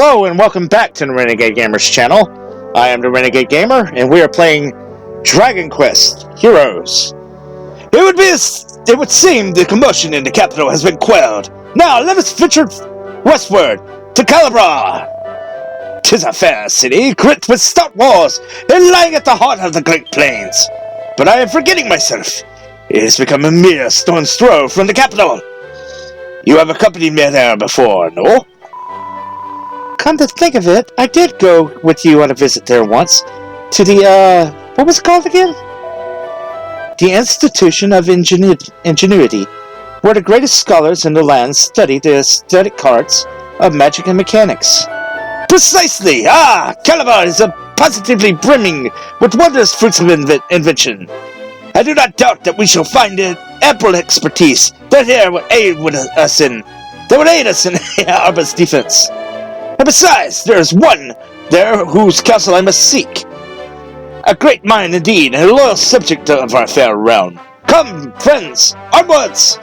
Hello and welcome back to the Renegade Gamers channel. I am the Renegade Gamer and we are playing Dragon Quest Heroes. It would seem the commotion in the capital has been quelled. Now let us venture westward to Calibra. 'Tis a fair city, gripped with stout walls and lying at the heart of the Great Plains. But I am forgetting myself. It has become a mere stone's throw from the capital. You have accompanied me there before, no? Come to think of it, I did go with you on a visit there once. To the, what was it called again? The Institution of Ingenuity, where the greatest scholars in the land study the aesthetic arts of magic and mechanics. Precisely! Calabar is positively brimming with wondrous fruits of invention. I do not doubt that we shall find ample expertise that would aid us in Arba's defense. And besides, there is one there whose counsel I must seek. A great mind indeed, and a loyal subject of our fair realm. Come, friends, onwards!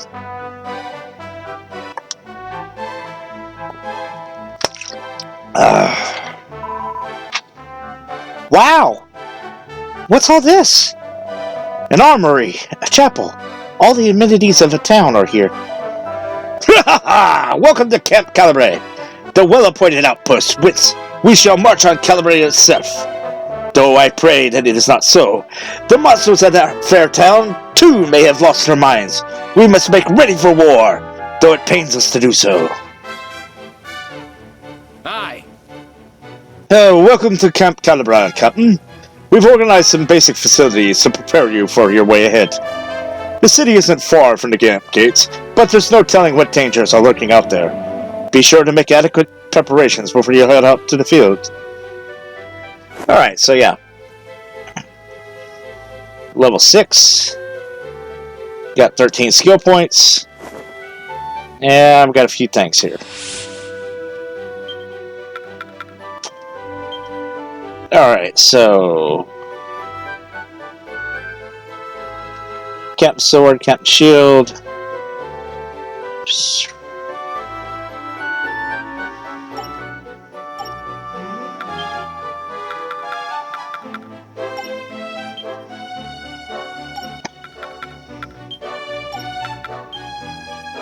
Wow! What's all this? An armory, a chapel. All the amenities of a town are here. Welcome to Camp Calibra, the well-appointed outpost whence we shall march on Calibra itself. Though I pray that it is not so. The monsters of that fair town, too, may have lost their minds. We must make ready for war, though it pains us to do so. Hi. Welcome to Camp Calibra, Captain. We've organized some basic facilities to prepare you for your way ahead. The city isn't far from the camp gates, but there's no telling what dangers are lurking out there. Be sure to make adequate preparations before you head out to the field. Alright, so yeah. Level 6. Got 13 skill points. And I've got a few things here. Alright, so... Captain Sword, Captain Shield.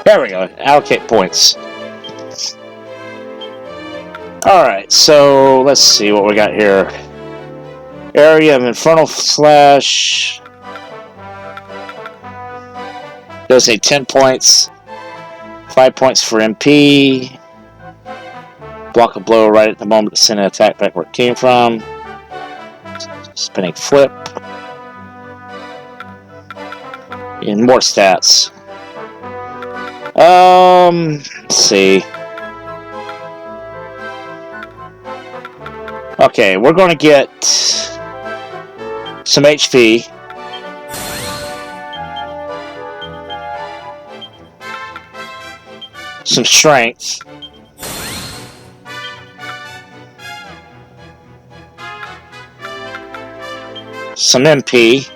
There we go. Allocate points. Alright, so let's see what we got here. Area of Infernal Slash. Those need 10 points. 5 points for MP. Block a blow right at the moment to send an attack back where it came from. Spinning flip. And more stats. Let's see. Okay, we're going to get some HP. Some strength. Some MP.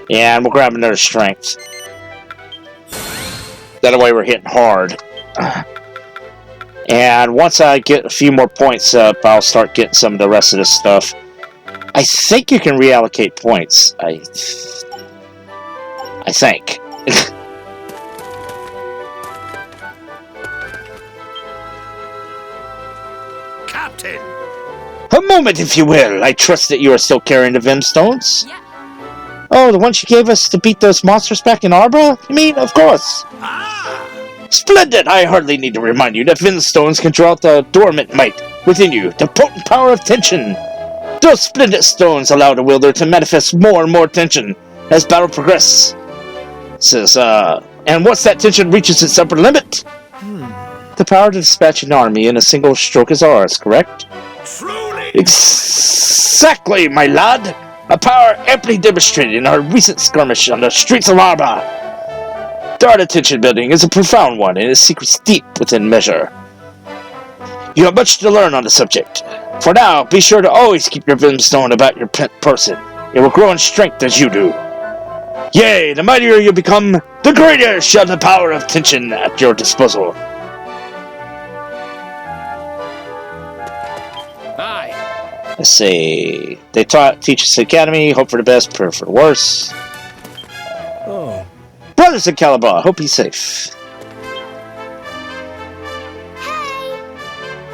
Yeah, and we'll grab another strength. That way we're hitting hard. And once I get a few more points up, I'll start getting some of the rest of this stuff. I think you can reallocate points. I think. Captain! A moment, if you will. I trust that you are still carrying the Vim Stones? Yeah. Oh, the ones you gave us to beat those monsters back in Arbra? You mean, of course. Splendid! I hardly need to remind you that Vim Stones can draw out the dormant might within you, the potent power of tension. Those splendid stones allow the wielder to manifest more and more tension as battle progresses. And once that tension reaches its upper limit, the power to dispatch an army in a single stroke is ours, correct? Truly! Exactly, my lad! A power amply demonstrated in our recent skirmish on the streets of Arba. The art of tension building is a profound one, and its secrets deep within measure. You have much to learn on the subject. For now, be sure to always keep your Vim Stone about your person. It will grow in strength as you do. Yea, the mightier you become, the greater shall the power of tension at your disposal. Aye. Let's see. They teach us the academy, hope for the best, prayer for the worst. Oh. Brothers in Calabar, hope he's safe.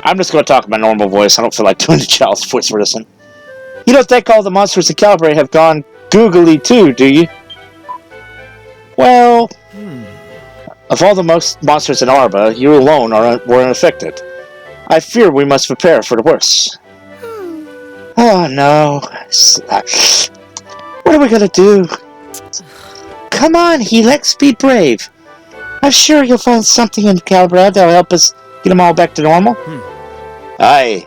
I'm just going to talk in my normal voice. I don't feel like doing the child's voice for this one. You don't think all the monsters in Calabar have gone googly too, do you? Well, of all the monsters in Arba, you alone were unaffected. I fear we must prepare for the worst. Oh no. What are we gonna do? Come on, Helix, be brave. I'm sure you'll find something in Calabar that'll help us get them all back to normal. Aye.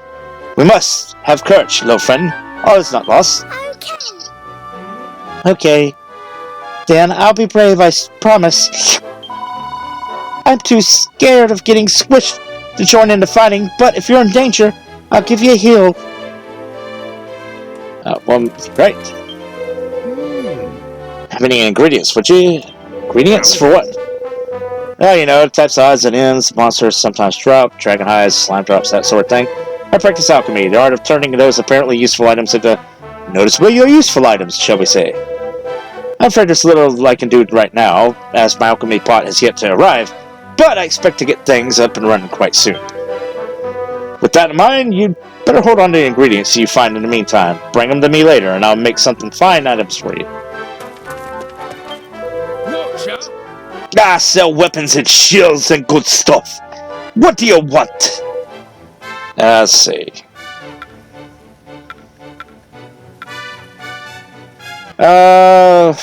We must have courage, little friend. All is not lost. Okay. Dan, I'll be brave, I promise. I'm too scared of getting squished to join in the fighting, but if you're in danger, I'll give you a heal. Well, great. Have any ingredients, would you? Ingredients for what? Well, you know, types of odds and ends, monsters sometimes drop, dragon hides, slime drops, that sort of thing. I practice alchemy, the art of turning those apparently useful items into noticeably useful items, shall we say. I'm afraid there's little I can do right now, as my alchemy pot has yet to arrive, but I expect to get things up and running quite soon. With that in mind, you'd better hold on to the ingredients you find in the meantime. Bring them to me later, and I'll make something fine items for you. I sell weapons and shields and good stuff. What do you want? Let's see. Well,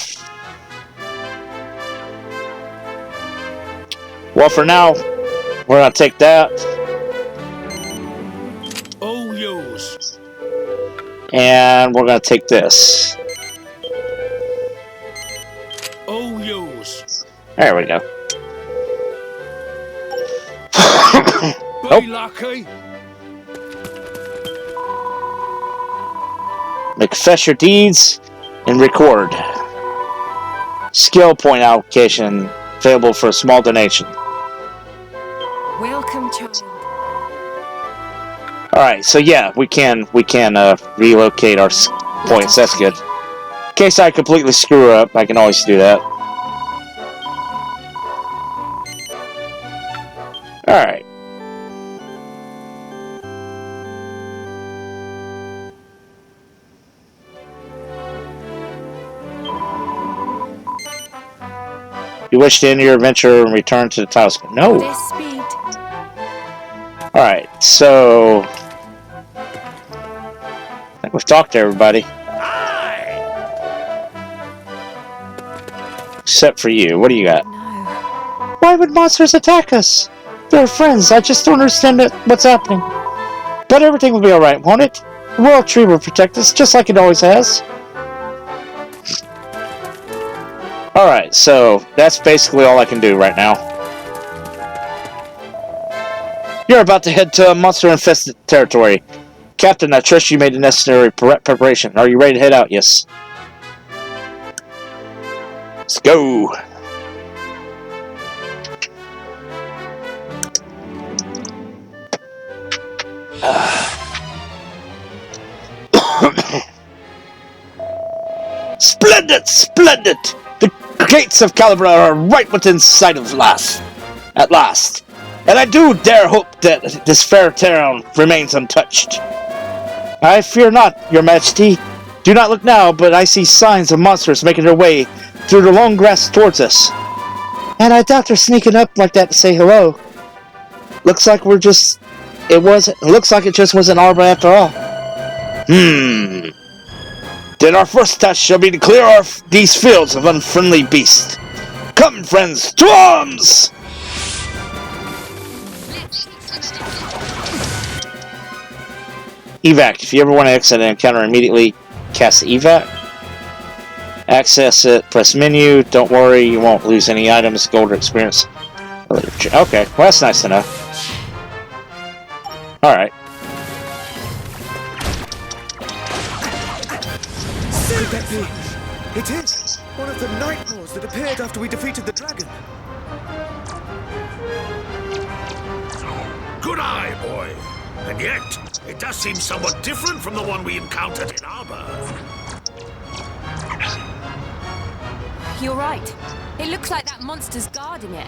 for now, we're gonna take that. Oh, yours. And we're gonna take this. Oh, yours. There we go. Be lucky. Confess your deeds and record. Skill point allocation available for a small donation. Welcome, child. Alright, so yeah, we can relocate our points. That's good. In case I completely screw up, I can always do that. Alright. You wish to end your adventure and return to the talisman. No. This speed. Alright, so I think we've talked to everybody. Aye. Except for you. What do you got? No. Why would monsters attack us? They're friends. I just don't understand what's happening. But everything will be alright, won't it? The World Tree will protect us, just like it always has. Alright, so that's basically all I can do right now. You're about to head to monster-infested territory. Captain, I trust you made the necessary preparation. Are you ready to head out? Yes. Let's go. Splendid! Splendid! The gates of Calabar are right within sight of at last. And I do dare hope that this fair town remains untouched. I fear not, your majesty. Do not look now, but I see signs of monsters making their way through the long grass towards us. And I doubt they're sneaking up like that to say hello. Looks like it just wasn't Arba after all. Then our first task shall be to clear these fields of unfriendly beasts. Come, friends, to arms! Evac. If you ever want to exit an encounter immediately, cast the evac. Access it, press menu. Don't worry, you won't lose any items, gold, or experience. Okay, well that's nice to know. Alright. It is one of the Nightmaws that appeared after we defeated the dragon. Good eye, boy. And yet, it does seem somewhat different from the one we encountered in Arbor. You're right. It looks like that monster's guarding it.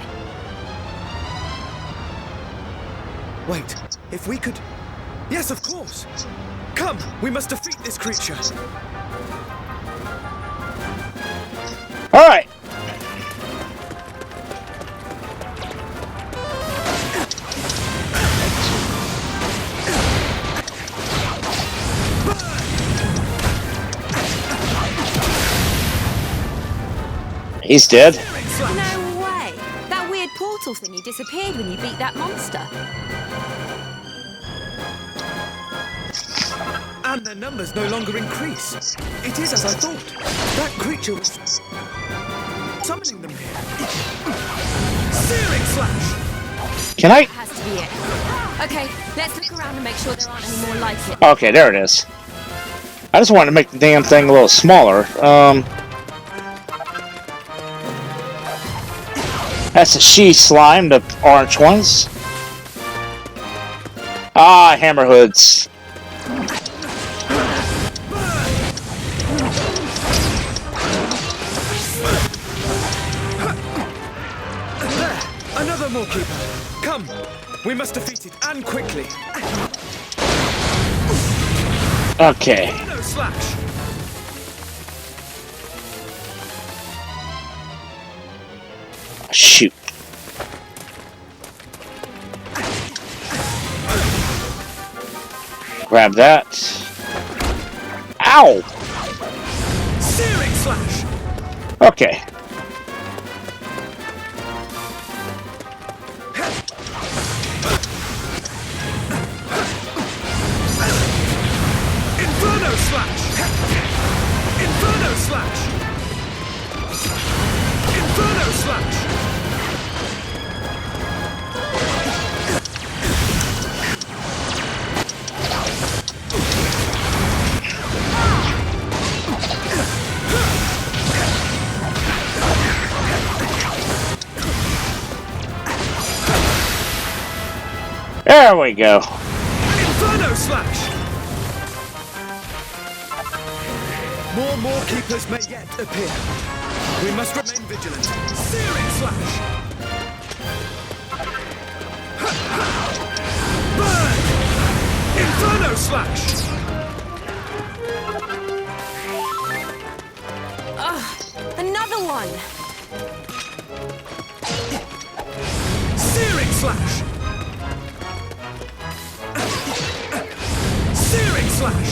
Wait, if we could... Yes, of course. Come, we must defeat this creature. All right. He's dead. No way! That weird portal thingy disappeared when you beat that monster. And their numbers no longer increase. It is as I thought. That creature was summoning them here. Searing Slash! Can I? That has to be it. Okay, let's look around and make sure there aren't any more like it. Okay, there it is. I just wanted to make the damn thing a little smaller. That's the she slime, the orange ones. Ah, hammerhoods. There! Another Moorkeeper! Come! We must defeat it, and quickly! Okay. No slash! Shoot. Grab that. Ow! Searing Slash! Okay. Inferno Slash! Inferno Slash! Inferno Slash! There we go. Inferno Slash! More keepers may yet appear. We must remain vigilant. Searing Slash! Burn! Inferno Slash! Another one! Searing Slash! Searing Slash!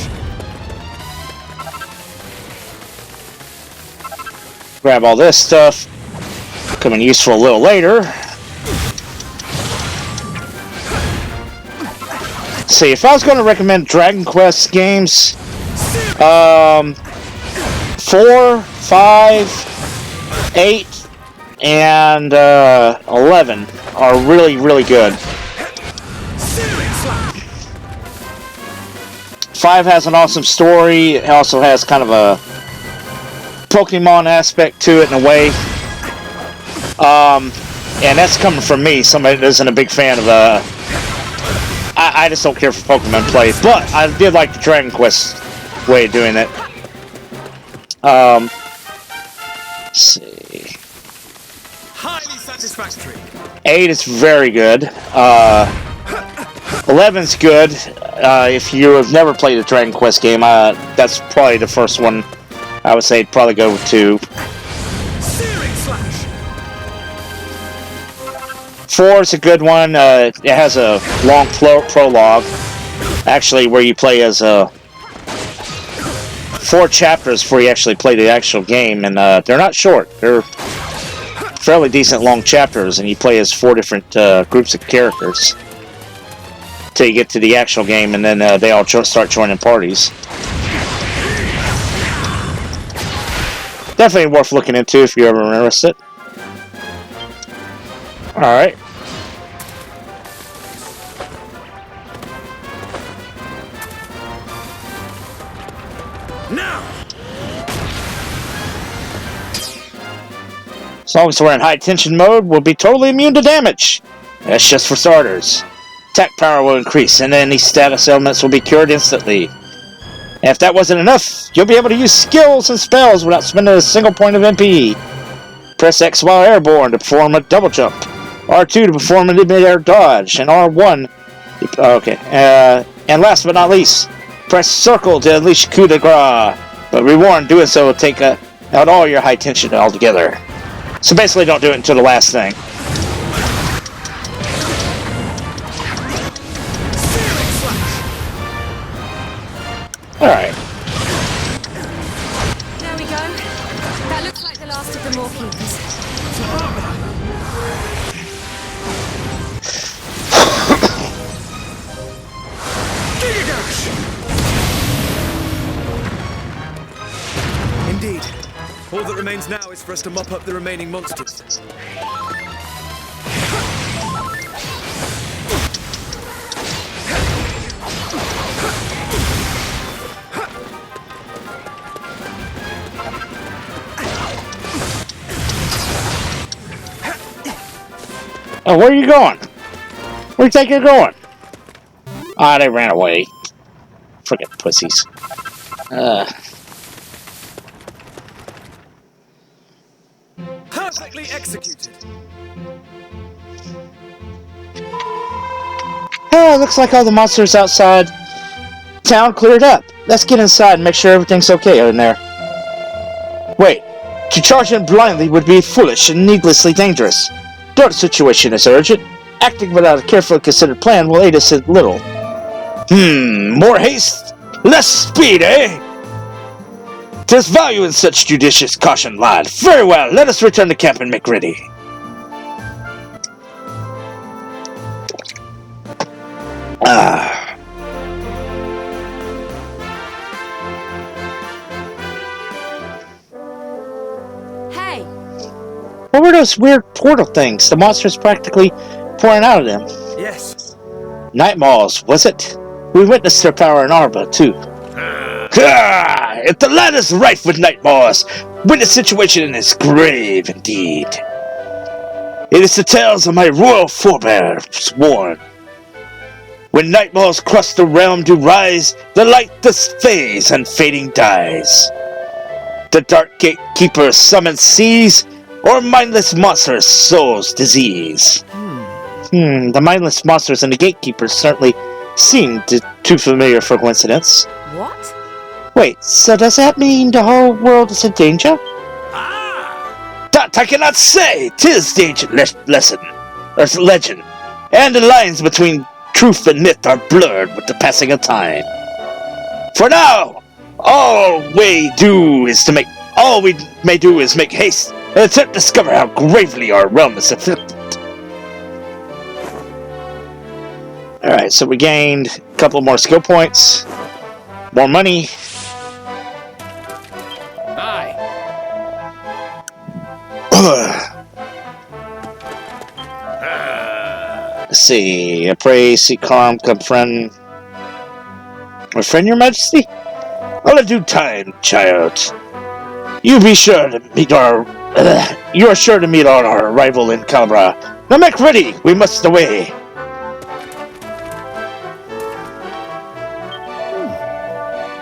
Grab all this stuff. Coming useful a little later. See, if I was going to recommend Dragon Quest games, 4, 5, 8, and 11 are really, really good. Searing Slash! 5 has an awesome story. It also has kind of a Pokemon aspect to it in a way. And that's coming from me, somebody that isn't a big fan of I just don't care for Pokemon play, but I did like the Dragon Quest way of doing it. Let's see. Highly satisfactory. 8 is very good. 11's good. If you have never played a Dragon Quest game, that's probably the first one I would say probably go to. Searing Slash! 4 is a good one. It has a long prologue, actually, where you play as 4 chapters before you actually play the actual game, and they're not short. They're fairly decent long chapters, and you play as 4 different groups of characters till you get to the actual game, and then they all start joining parties. Definitely worth looking into if you're ever interested. Alright. Now! As long as we're in high tension mode, we'll be totally immune to damage. That's just for starters. Attack power will increase, and any status ailments will be cured instantly. And if that wasn't enough, you'll be able to use skills and spells without spending a single point of MP. Press X while airborne to perform a double jump, R2 to perform a mid-air dodge, and R1... and last but not least, press circle to unleash coup de grace. But be warned, doing so will take out all your high tension altogether. So basically don't do it until the last thing. Alright. There we go. That looks like the last of the Moorkeepers. Indeed. All that remains now is for us to mop up the remaining monsters. Oh, where are you going? Where do you think you're going? Ah, they ran away. Frickin' pussies. Perfectly executed. Oh, looks like all the monsters outside town cleared up. Let's get inside and make sure everything's okay in there. Wait, to charge in blindly would be foolish and needlessly dangerous. Though the situation is urgent, acting without a carefully considered plan will aid us in little. More haste, less speed, eh? 'Tis value in such judicious caution, lad. Very well, let us return to camp and make ready. Hey, What were those weird portal things? The monsters practically pouring out of them. Yes. Night Maws, was it? We witnessed their power in Arba, too. If the land is rife with Night Maws, when the situation is grave indeed. It is the tales of my royal forebears warn. When Night Maws cross the realm do rise, the light does phase and fading dies. The dark gatekeeper summons seas, or mindless monsters sows disease. The mindless monsters and the gatekeepers certainly seem too familiar for coincidence. what? Wait, so does that mean the whole world is in danger? That I cannot say! 'Tis danger legend, and the lines between truth and myth are blurred with the passing of time. For now, all we may do is make haste and attempt to discover how gravely our realm is afflicted. Alright, so we gained a couple more skill points, more money. Aye. Let's see. I pray, seek calm, confront. Refrain, Your Majesty? All in due time, child. You are sure to meet on our arrival in Calabra. Now make ready. We must away.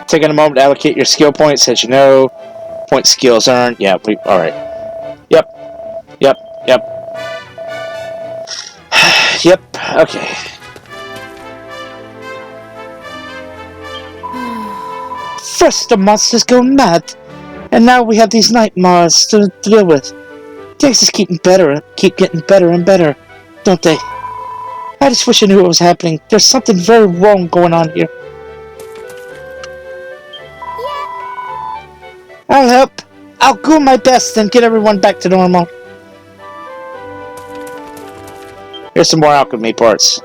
Taking a moment to allocate your skill points, as you know. Point skills earned. Yeah, alright. Yep. Yep, okay. First the monsters go mad, and now we have these Night Maws to deal with. Things just keep getting better and better, don't they? I just wish I knew what was happening. There's something very wrong going on here. I'll help. I'll do my best and get everyone back to normal. Here's some more alchemy parts.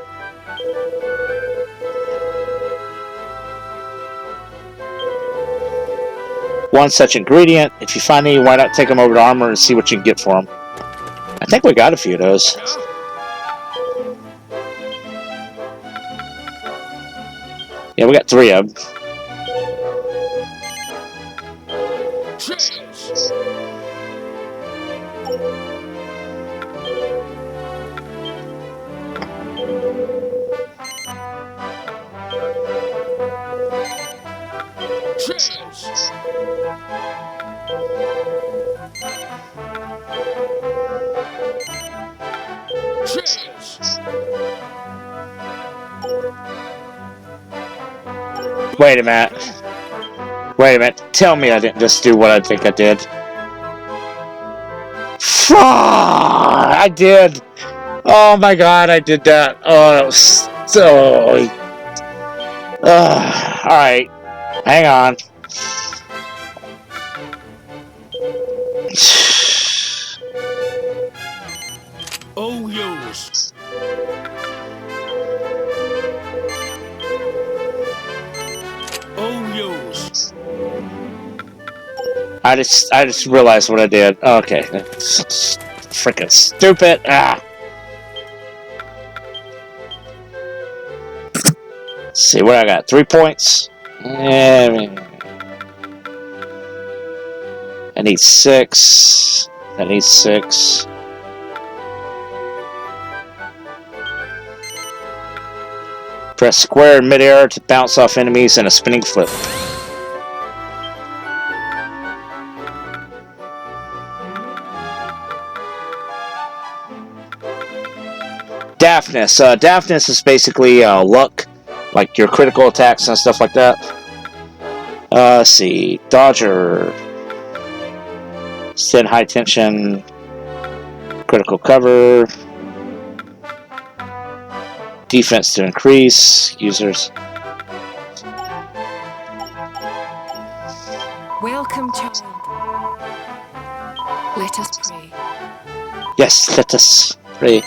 One such ingredient. If you find any, why not take them over to Armor and see what you can get for them? I think we got a few of those. Yeah, we got 3 of them. Cheers! Cheers! Wait a minute. Wait a minute. Tell me I didn't just do what I think I did. I did. Oh my god, I did that. Oh, that was so... Alright. Hang on. Oh, yous. Oh, yous. I just realized what I did. Okay. That's freaking stupid. Ah. Let's see what I got. 3 points. I need 6. I need 6. Press square in midair to bounce off enemies in a spinning flip. Daphnis. Daphnis is basically luck, like your critical attacks and stuff like that. Let's see. Dodger. Send high tension. Critical cover. Defense to increase. Users. Welcome, child. Let us pray. Yes, let us pray.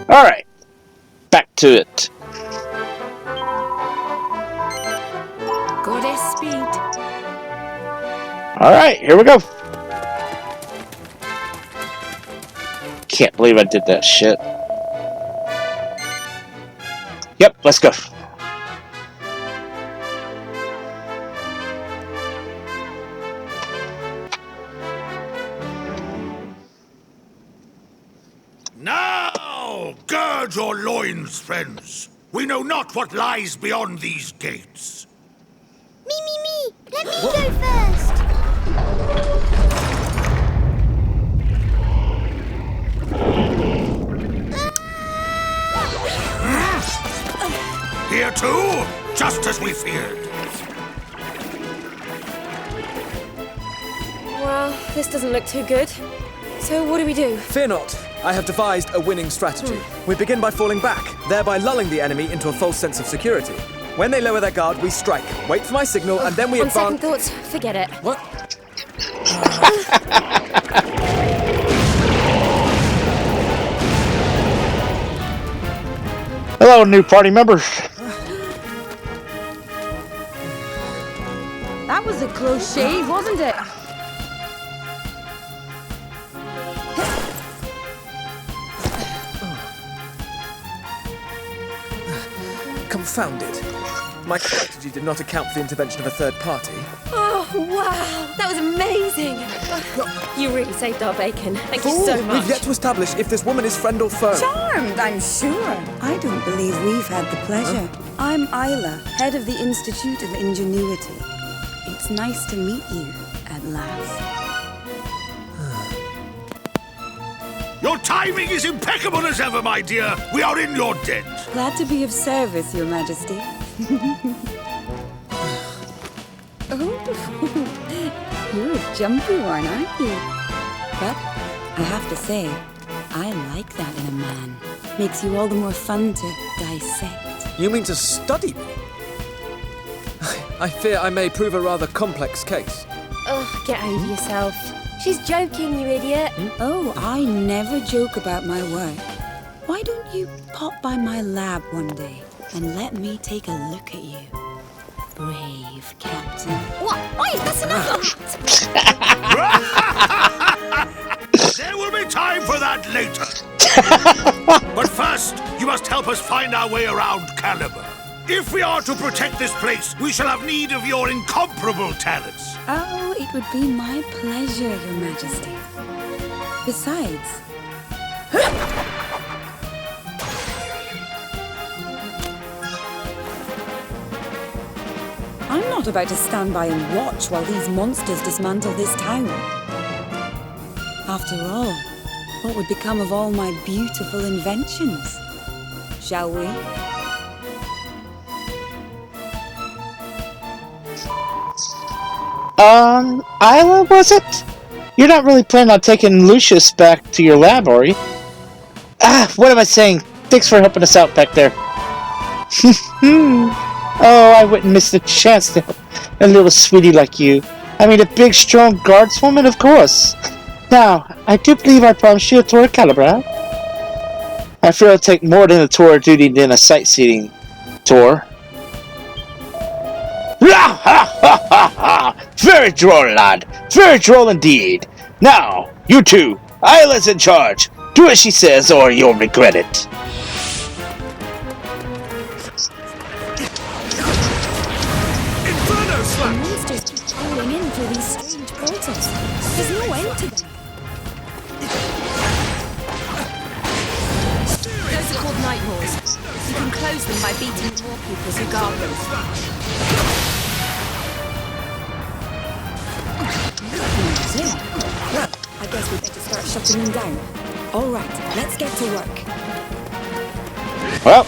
Alright. Back to it. Goddess speed. Alright, here we go. Can't believe I did that shit. Yep, let's go. Now, gird your loins, friends. We know not what lies beyond these gates. Me. Let me go first. Here too, just as we feared. Well, this doesn't look too good. So what do we do? Fear not. I have devised a winning strategy. We begin by falling back, thereby lulling the enemy into a false sense of security. When they lower their guard, we strike. Wait for my signal, and then we On advance. second thoughts, forget it. What? Hello, new party members. That was a close shave, wasn't it? Confounded. My strategy did not account for the intervention of a third party. Oh, wow. That was amazing. You really saved our bacon. Thank you Fool, so much. we've yet to establish if this woman is friend or foe. Charmed, I'm sure. I don't believe we've had the pleasure. I'm Isla, head of the Institute of Ingenuity. It's nice to meet you at last. Your timing is impeccable as ever, my dear. We are in your debt. Glad to be of service, Your Majesty. Oh, you're a jumpy one, aren't you? But I have to say, I like that in a man. Makes you all the more fun to dissect. You mean to study me? I fear I may prove a rather complex case. Oh, get over yourself. She's joking, you idiot. Oh, I never joke about my work. Why don't you pop by my lab one day and let me take a look at you? Brave Captain. What? Wait, that's enough. There will be time for that later. But first, you must help us find our way around Caliber. If we are to protect this place, we shall have need of your incomparable talents. Oh, it would be my pleasure, Your Majesty. Besides, I'm not about to stand by and watch while these monsters dismantle this town. After all, what would become of all my beautiful inventions? Shall we? Isla, was it? You're not really planning on taking Lucius back to your lab, are you? Ah, what am I saying? Thanks for helping us out back there. Oh, I wouldn't miss the chance to help a little sweetie like you. I mean, a big, strong guardswoman, of course. Now, I do believe I promised you a tour of Calibra. I fear it'll take more than a tour of duty than a sightseeing tour. Very droll, lad. Very droll indeed. Now, you two, Isla's in charge. Do as she says or you'll regret it. Inferno The Slash! monsters keep pouring in through these strange portals. There's no end to them. Those are called night maws. You can close them by beating the wallkeepers who guard them. Well, I guess we better start shutting them down. All right, let's get to work. Well,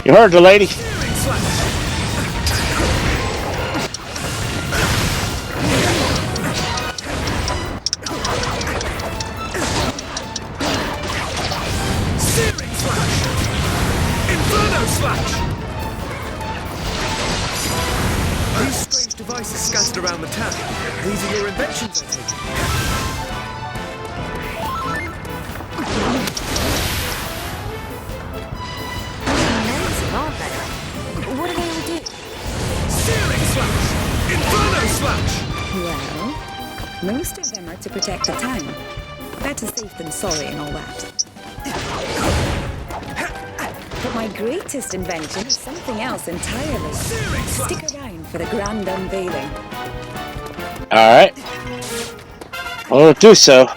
you heard the lady. Searing Slash! Inferno Slash! These strange devices scattered around the town. These are your inventions, I take it. Amazing, aren't they? What do they all do? Searing Slash! Inferno Slash! Well, most of them are to protect the town. Better safe than sorry and all that. But my greatest invention is something else entirely. Stick around for the grand unveiling. Alright. We'll do so.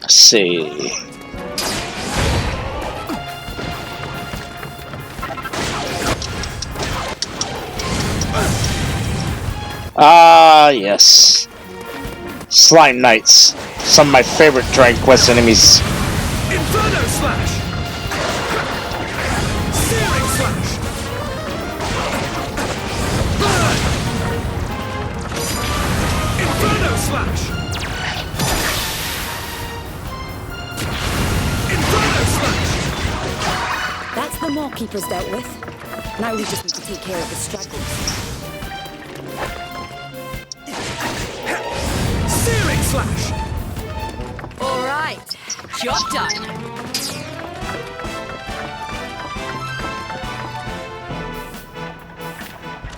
Let's see. Ah, yes. Slime Knights. Some of my favorite Dragon Quest enemies. Inferno Slash! Searing Slash! Burn! Inferno Slash! Inferno Slash! That's the Maw Keepers dealt with. Now we just need to take care of the stragglers. Searing Slash! All right, job done.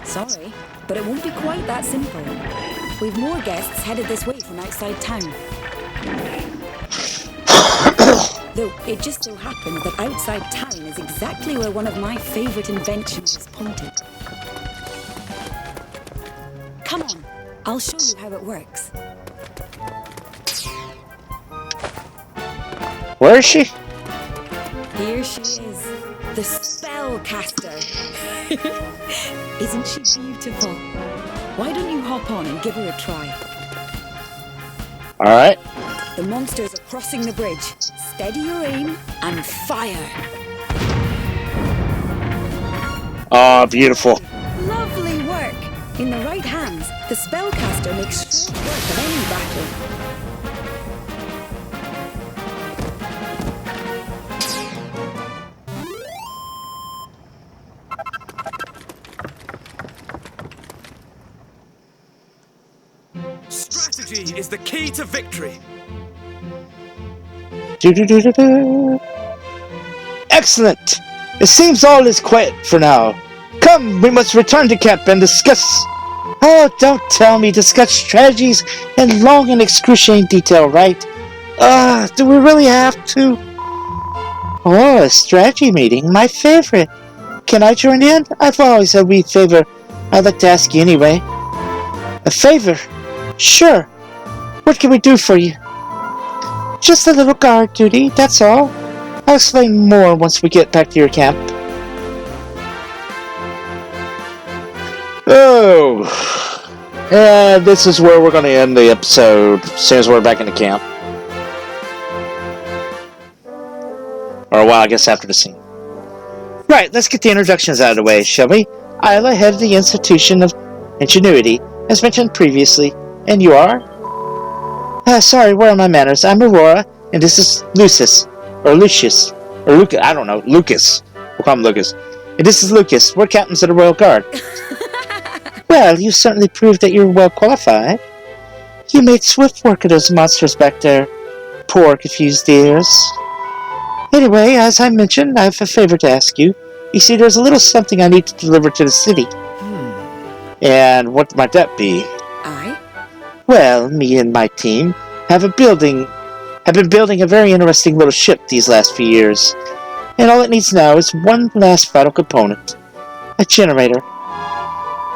Sorry, but it won't be quite that simple. We've more guests headed this way from outside town. Though it just so happens that outside town is exactly where one of my favorite inventions is pointed. Come on, I'll show you how it works. Where is she? Here she is, the Spellcaster. Isn't she beautiful? Why don't you hop on and give her a try? Alright. The monsters are crossing the bridge. Steady your aim and fire. Ah, beautiful. Lovely work. In the right hands, the Spellcaster makes short work of any battle. Strategy is the key to victory. Do-do-do-do-do. Excellent! It seems all is quiet for now. Come, we must return to camp and discuss... Oh, don't tell me, discuss strategies in long and excruciating detail, right? Do we really have to? Oh, a strategy meeting, my favorite. Can I join in? I've always had a wee favor I'd like to ask you anyway. A favor? Sure. What can we do for you? Just a little guard duty, that's all. I'll explain more once we get back to your camp. Oh. And this is where we're going to end the episode as soon as we're back in the camp. Or, well, I guess after the scene. Right, let's get the introductions out of the way, shall we? Isla, head of the Institution of Ingenuity, as mentioned previously. And you are? Sorry, where are my manners? I'm Aurora, and this is Lucius. Or Lucius. Or Lucas, I don't know. Lucas. We'll call him Lucas. And this is Lucas. We're captains of the Royal Guard. Well, you certainly proved that you're well qualified. You made swift work of those monsters back there. Poor confused ears. Anyway, as I mentioned, I have a favor to ask you. You see, there's a little something I need to deliver to the city. And what might that be? I? Well, me and my team have been building a very interesting little ship these last few years. And all it needs now is one last vital component. A generator.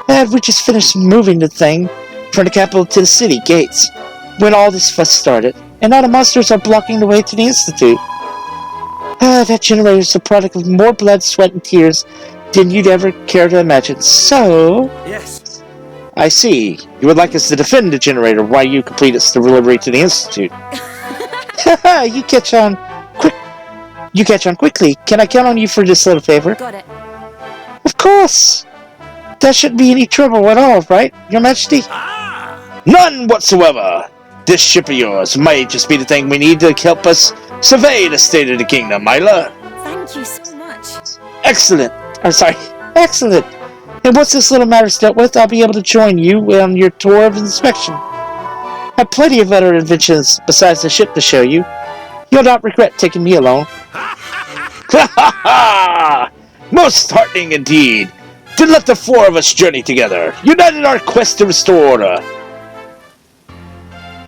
And we just finished moving the thing from the capital to the city gates when all this fuss started. And now the monsters are blocking the way to the Institute. That generator is the product of more blood, sweat, and tears than you'd ever care to imagine. So... Yes. I see. You would like us to defend the generator while you complete its delivery to the Institute. You catch on quickly. Can I count on you for this little favor? Got it. Of course. That shouldn't be any trouble at all, right, Your Majesty? None whatsoever. This ship of yours might just be the thing we need to help us survey the state of the kingdom, Isla. Thank you so much. Excellent. Excellent. And once this little matter's dealt with, I'll be able to join you on your tour of inspection. I have plenty of other inventions besides the ship to show you. You'll not regret taking me along. Most heartening indeed. To let the four of us journey together, united in our quest to restore order.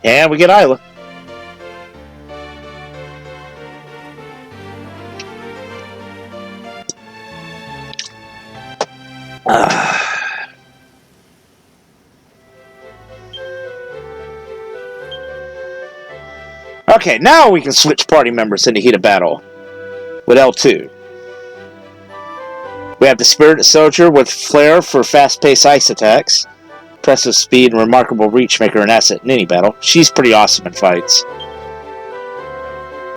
And we get Isla. Okay, now we can switch party members in the heat of battle with L2. We have the Spirited Soldier with flair for fast-paced ice attacks, impressive speed, and remarkable reach make her an asset in any battle. She's pretty awesome in fights.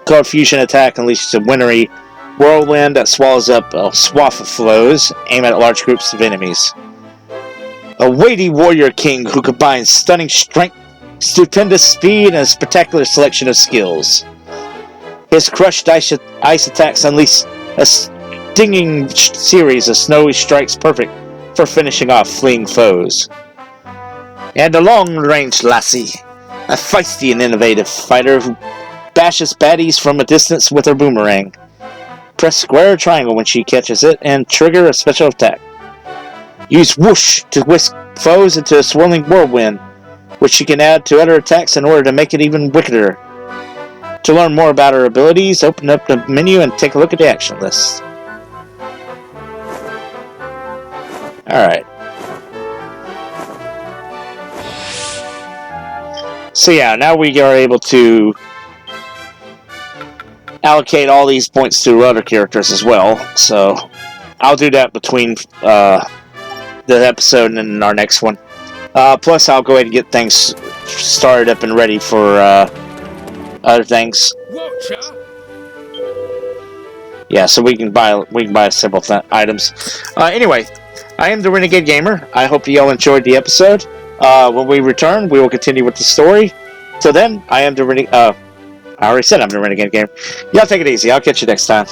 Cold Fusion attack unleashes a wintry whirlwind that swallows up a swath of flows, aimed at large groups of enemies. A weighty warrior king who combines stunning strength, stupendous speed, and a spectacular selection of skills. His crushed ice attacks unleash a stinging series of snowy strikes perfect for finishing off fleeing foes. And the long-range lassie, a feisty and innovative fighter who bashes baddies from a distance with her boomerang. Press square or triangle when she catches it, and trigger a special attack. Use whoosh to whisk foes into a swirling whirlwind, which she can add to other attacks in order to make it even wickeder. To learn more about her abilities, open up the menu and take a look at the action list. Alright. So yeah, now we are able to allocate all these points to other characters as well. So I'll do that between the episode and our next one. Plus, I'll go ahead and get things started up and ready for other things. Yeah, so we can buy several items. Anyway, I am the Renegade Gamer. I hope you all enjoyed the episode. When we return, we will continue with the story. Till then, I am the Renegade. I already said I'm the Renegade Gamer. Y'all take it easy. I'll catch you next time.